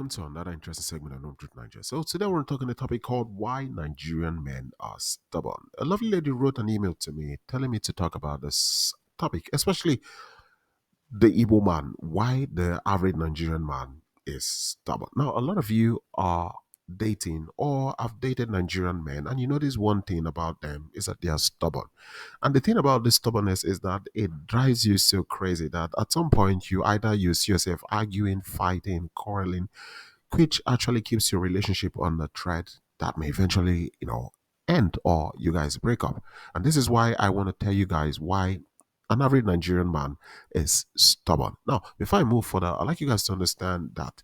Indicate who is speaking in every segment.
Speaker 1: welcome to another interesting segment on Home Truth Nigeria. So today we're talking a topic called why Nigerian men are stubborn. A lovely lady wrote an email to me telling me to talk about this topic, especially the Igbo man, why the average Nigerian man is stubborn. Now, a lot of you are dating or have dated Nigerian men, and you notice one thing about them is that they are stubborn. And the thing about this stubbornness is that it drives you so crazy that at some point you see yourself arguing, fighting, quarreling, which actually keeps your relationship on the thread that may eventually, end or you guys break up. And this is why I want to tell you guys why an average Nigerian man is stubborn. Now, before I move further, I'd like you guys to understand that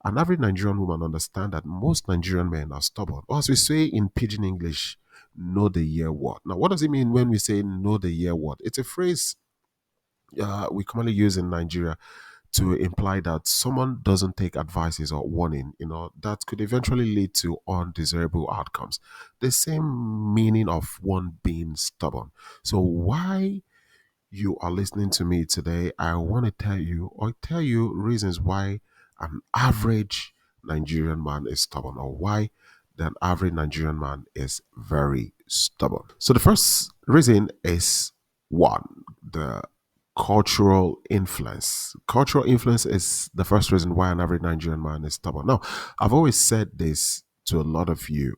Speaker 1: an average Nigerian woman understand that most Nigerian men are stubborn. Or as we say in pidgin English, know the year what. Now, what does it mean when we say know the year what? It's a phrase we commonly use in Nigeria to imply that someone doesn't take advices or warning, that could eventually lead to undesirable outcomes. The same meaning of one being stubborn. So why you are listening to me today, I want to tell you reasons why an average Nigerian man is stubborn or why the average Nigerian man is very stubborn. So the first reason is one, the cultural influence. Cultural influence is the first reason why an average Nigerian man is stubborn. Now, I've always said this to a lot of you.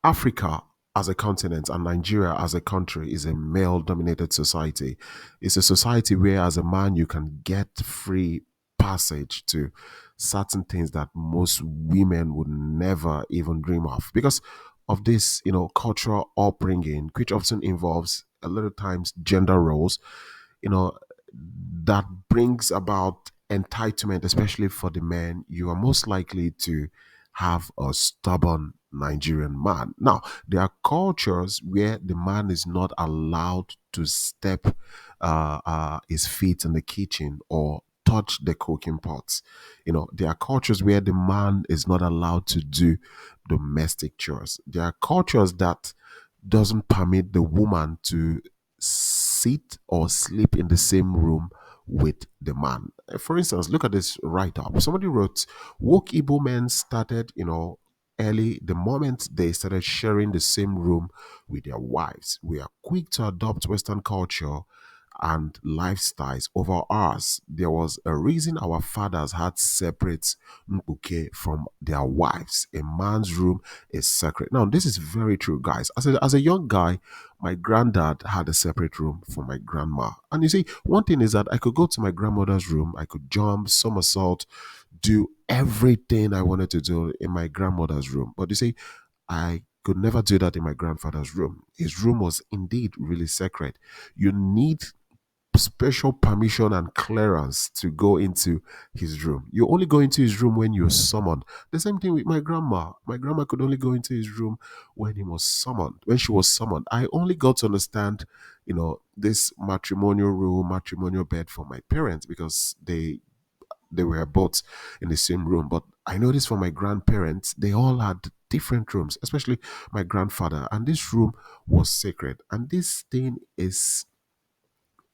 Speaker 1: Africa as a continent and Nigeria as a country is a male dominated society. It's a society where, as a man, you can get free passage to certain things that most women would never even dream of because of this, cultural upbringing, which often involves a lot of times gender roles, you know, that brings about entitlement, especially for the men. You are most likely to have a stubborn Nigerian man. Now, there are cultures where the man is not allowed to step his feet in the kitchen or touch the cooking pots. There are cultures where the man is not allowed to do domestic chores. There are cultures that doesn't permit the woman to sit or sleep in the same room with the man. For instance, look at this write up. Somebody wrote, woke Igbo men started, early the moment they started sharing the same room with their wives. We are quick to adopt Western culture and lifestyles over ours. There was a reason our fathers had separate mpuke from their wives. A man's room is sacred. Now, this is very true, guys. As a young guy, my granddad had a separate room for my grandma. And you see, one thing is that I could go to my grandmother's room, I could jump, somersault, do everything I wanted to do in my grandmother's room. But you see, I could never do that in my grandfather's room. His room was indeed really sacred. You need special permission and clearance to go into his room. You only go into his room when you're summoned. The same thing with my grandma. My grandma could only go into his room when he was summoned, when she was summoned. I only got to understand, this matrimonial rule, matrimonial bed for my parents because they were both in the same room. But I noticed for my grandparents, they all had different rooms, especially my grandfather. And this room was sacred. And this thing is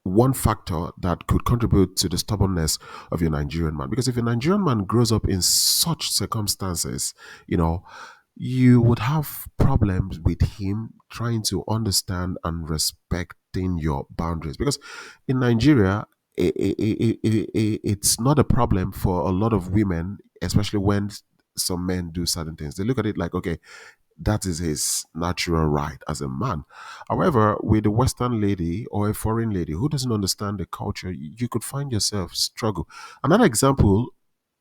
Speaker 1: one factor that could contribute to the stubbornness of your Nigerian man. Because if a Nigerian man grows up in such circumstances, you would have problems with him trying to understand and respecting your boundaries. Because in Nigeria, it's not a problem for a lot of women, especially when some men do certain things. They look at it like, okay, that is his natural right as a man. However, with a Western lady or a foreign lady who doesn't understand the culture, you could find yourself struggle. Another example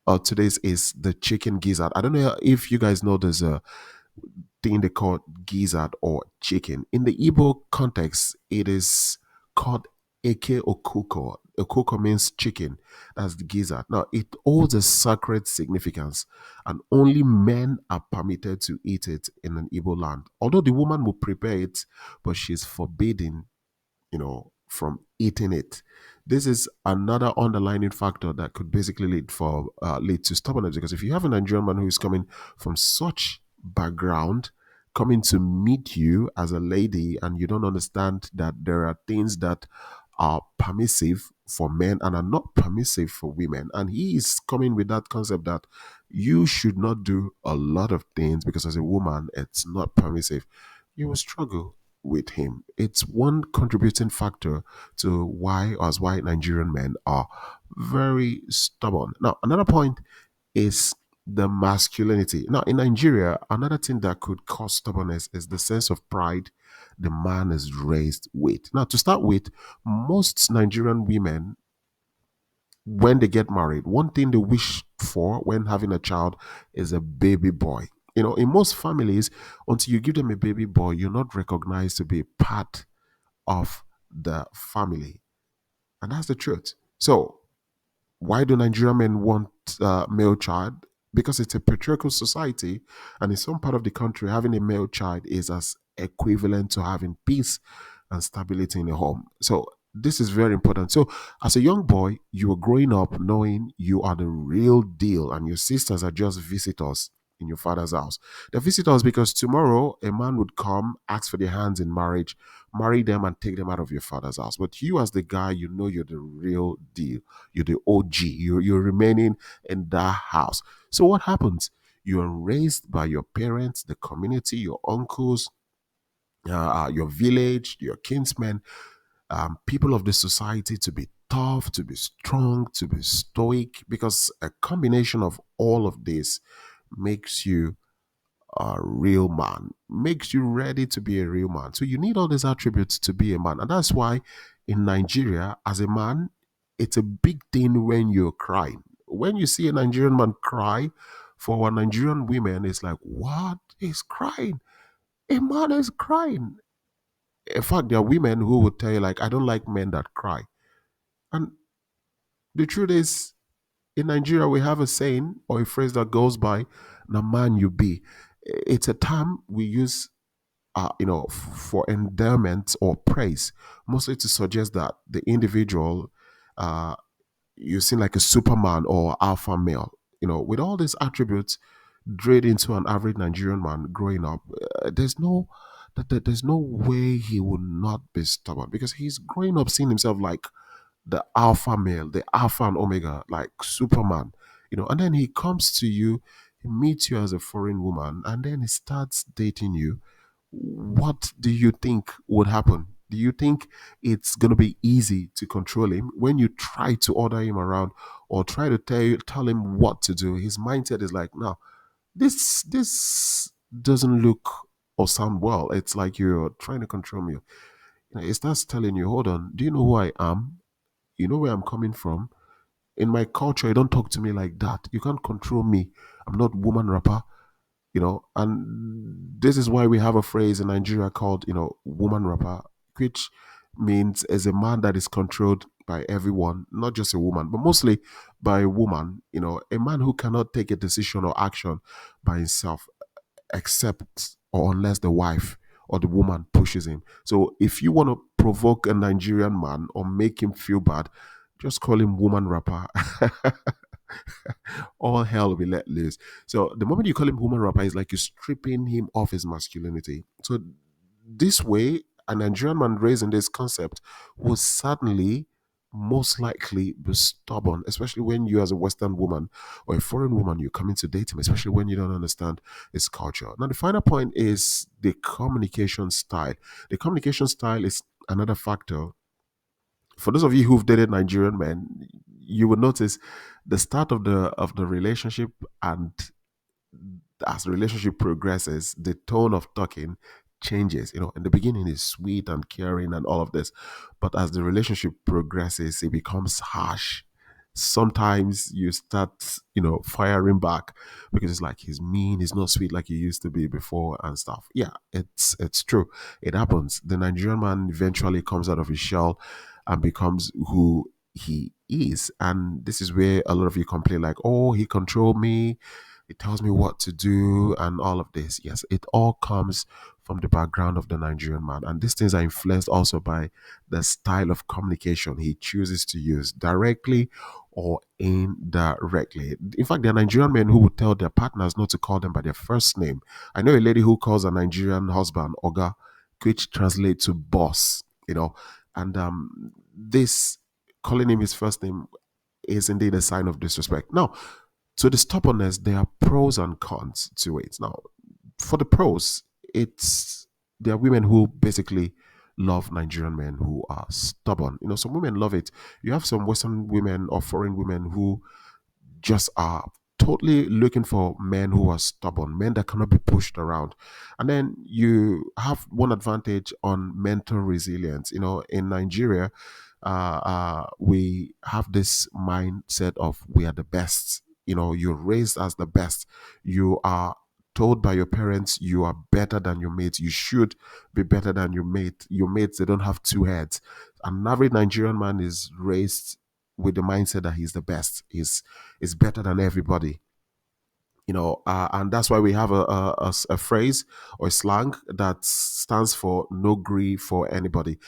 Speaker 1: of today's is the chicken gizzard. I don't know if you guys know there's a thing they call gizzard or chicken. In the Igbo context, it is called eke okuko. Okuko means chicken. That's the gizzard. Now, it holds a sacred significance, and only men are permitted to eat it in an Igbo land. Although the woman will prepare it, but she's forbidden, from eating it. This is another underlining factor that could basically lead to stubbornness. Because if you have a Nigerian man who is coming from such background, coming to meet you as a lady, and you don't understand that there are things that are permissive for men and are not permissive for women. And he is coming with that concept that you should not do a lot of things because as a woman, it's not permissive. You will struggle with him. It's one contributing factor to why us white Nigerian men are very stubborn. Now, another point is the masculinity. Now, in Nigeria, another thing that could cause stubbornness is the sense of pride the man is raised with. Now, to start with, most Nigerian women, when they get married, one thing they wish for when having a child is a baby boy. In most families, until you give them a baby boy, you're not recognized to be part of the family. And that's the truth. So, why do Nigerian men want male child? Because it's a patriarchal society, and in some part of the country, having a male child is as equivalent to having peace and stability in a home. So this is very important. So as a young boy, you are growing up knowing you are the real deal, and your sisters are just visitors in your father's house. They're visitors because tomorrow a man would come, ask for their hands in marriage, marry them, and take them out of your father's house. But you, as the guy, you know you're the real deal. You're the OG. You're remaining in that house. So what happens? You are raised by your parents, the community, your uncles, your village, your kinsmen, people of the society to be tough, to be strong, to be stoic, because a combination of all of this makes you a real man, makes you ready to be a real man. So you need all these attributes to be a man. And that's why in Nigeria, as a man, it's a big thing when you're crying. When you see a Nigerian man cry, for our Nigerian women, it's like, what is crying? A man is crying. In fact, there are women who would tell you, like, I don't like men that cry. And the truth is, in Nigeria, we have a saying or a phrase that goes by, "Na man you be." It's a term we use, for endearment or praise, mostly to suggest that the individual, uh, you seem like a superman or alpha male. With all these attributes drilled into an average Nigerian man growing up, there's no way he would not be stubborn because he's growing up seeing himself like the alpha male, the alpha and omega, like Superman, and then he comes to you, he meets you as a foreign woman, and then he starts dating you. What do you think would happen? Do you think it's going to be easy to control him when you try to order him around or try to tell him what to do? His mindset is like, no, this doesn't look or sound well. It's like you're trying to control me. It starts telling you, hold on, do you know who I am? You know where I'm coming from? In my culture, you don't talk to me like that. You can't control me. I'm not woman rapper, and this is why we have a phrase in Nigeria called, woman rapper, which means as a man that is controlled by everyone, not just a woman, but mostly by a woman, a man who cannot take a decision or action by himself except or unless the wife or the woman pushes him. So if you want to provoke a Nigerian man or make him feel bad, just call him woman rapper. All hell will be let loose. So the moment you call him woman rapper, it's like you're stripping him of his masculinity. So this way, a Nigerian man raised in this concept will certainly most likely be stubborn, especially when you as a Western woman or a foreign woman, you're coming to date him, especially when you don't understand his culture. Now, the final point is the communication style. The communication style is another factor. For those of you who've dated Nigerian men, you will notice the start of the relationship, and as the relationship progresses, the tone of talking changes. In the beginning is sweet and caring and all of this, but as the relationship progresses, it becomes harsh. Sometimes you start, firing back because it's like he's mean, he's not sweet like he used to be before and stuff. Yeah, it's true. It happens. The Nigerian man eventually comes out of his shell and becomes who he is. And this is where a lot of you complain, like, oh, he controlled me, it tells me what to do and all of this. Yes, it all comes from the background of the Nigerian man. And these things are influenced also by the style of communication he chooses to use directly or indirectly. In fact, there are Nigerian men who would tell their partners not to call them by their first name. I know a lady who calls a Nigerian husband Oga, which translates to boss, and this calling him his first name is indeed a sign of disrespect. Now, to the stubbornness, there are pros and cons to it. Now, for the pros, it's there are women who basically love Nigerian men who are stubborn. You know, some women love it. You have some Western women or foreign women who just are totally looking for men who are stubborn, men that cannot be pushed around. And then you have one advantage on mental resilience. You know, in Nigeria, we have this mindset of we are the best. You know, you're raised as the best. You are told by your parents you are better than your mates. You should be better than your mate. Your mates, they don't have two heads. An average Nigerian man is raised with the mindset that he's the best. He's better than everybody. You know, and that's why we have a phrase or a slang that stands for no grief for anybody.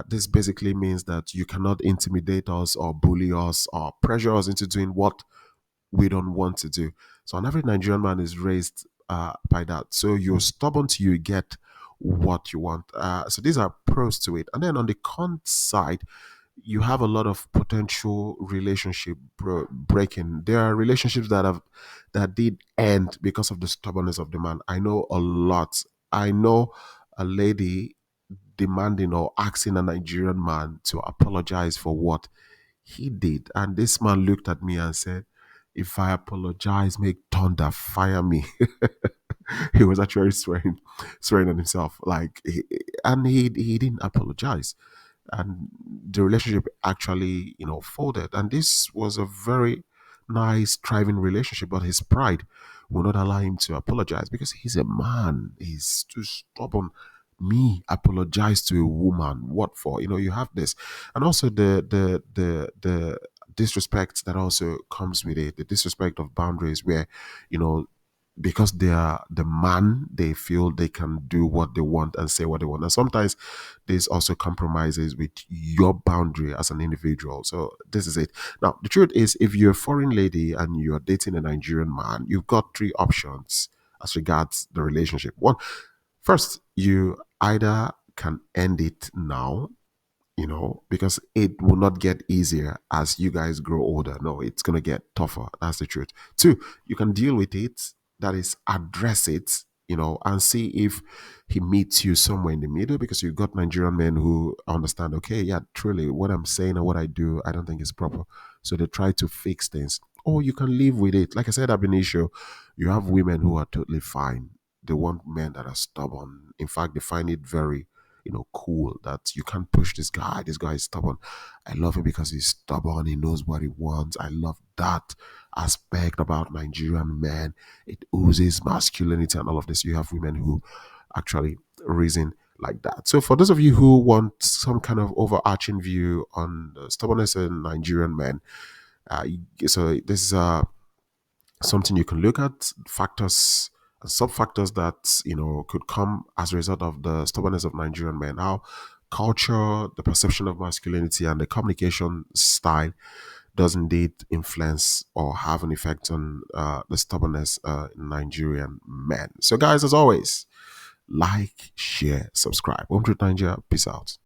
Speaker 1: This basically means that you cannot intimidate us or bully us or pressure us into doing what we don't want to do. So an average Nigerian man is raised by that. So you're stubborn till you get what you want. So these are pros to it. And then on the con side, you have a lot of potential relationship breaking. There are relationships that did end because of the stubbornness of the man. I know a lot. I know a lady demanding or asking a Nigerian man to apologize for what he did. And this man looked at me and said, if I apologize, make thunder fire me. He was actually swearing on himself. And he didn't apologize. And the relationship actually, folded. And this was a very nice, thriving relationship, but his pride will not allow him to apologize because he's a man. He's too stubborn. Me apologize to a woman. What for? You have this. And also the disrespect that also comes with it, the disrespect of boundaries where, you know, because they are the man, they feel they can do what they want and say what they want. And sometimes this also compromises with your boundary as an individual. So this is it. Now, the truth is, if you're a foreign lady and you're dating a Nigerian man, you've got three options as regards the relationship. One, first, you either can end it now, because it will not get easier as you guys grow older. No, it's going to get tougher. That's the truth. Two, you can deal with it, that is, address it, and see if he meets you somewhere in the middle because you've got Nigerian men who understand, okay, yeah, truly, what I'm saying and what I do, I don't think is proper. So they try to fix things. Or you can live with it. Like I said, I've been issue. You have women who are totally fine. They want men that are stubborn. In fact, they find it very cool that you can't push this guy. This guy is stubborn. I love him because he's stubborn. He knows what he wants. I love that aspect about Nigerian men. It oozes masculinity and all of this. You have women who actually reason like that. So for those of you who want some kind of overarching view on the stubbornness in Nigerian men, so this is something you can look at, factors and sub factors that could come as a result of the stubbornness of Nigerian men, how culture, the perception of masculinity, and the communication style does indeed influence or have an effect on the stubbornness in Nigerian men. So guys, as always, like, share, subscribe. Home to Nigeria. Peace out.